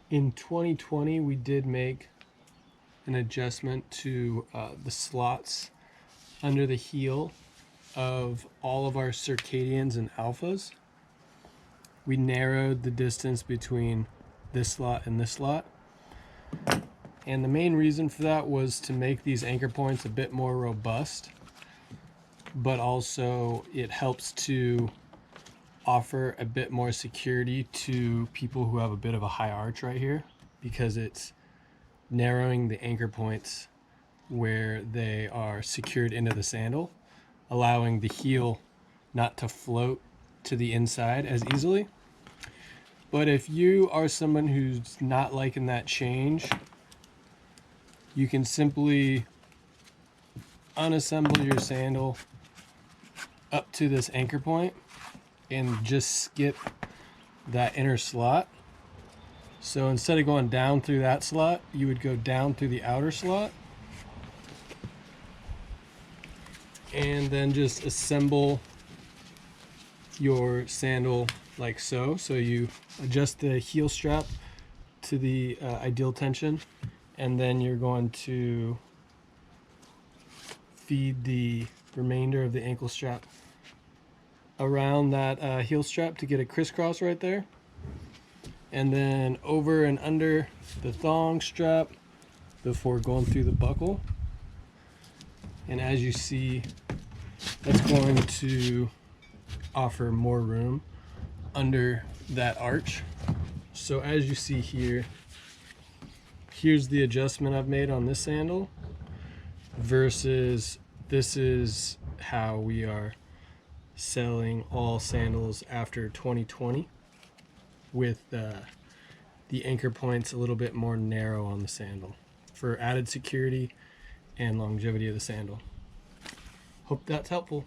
In 2020, we did make an adjustment to the slots under the heel of all of our Circadians and Alphas. We narrowed the distance between this slot and this slot. And the main reason for that was to make these anchor points a bit more robust, but also it helps to offer a bit more security to people who have a bit of a high arch right here, because it's narrowing the anchor points where they are secured into the sandal, allowing the heel not to float to the inside as easily. But if you are someone who's not liking that change, you can simply unassemble your sandal up to this anchor point and just skip that inner slot. So instead of going down through that slot, you would go down through the outer slot and then just assemble your sandal like so. So you adjust the heel strap to the ideal tension, and then you're going to feed the remainder of the ankle strap around that heel strap to get a crisscross right there, and then over and under the thong strap before going through the buckle. And as you see, that's going to offer more room under that arch. So as you see here, here's the adjustment I've made on this sandal versus this is how we are selling all sandals after 2020, with the anchor points a little bit more narrow on the sandal for added security and longevity of the sandal. Hope that's helpful.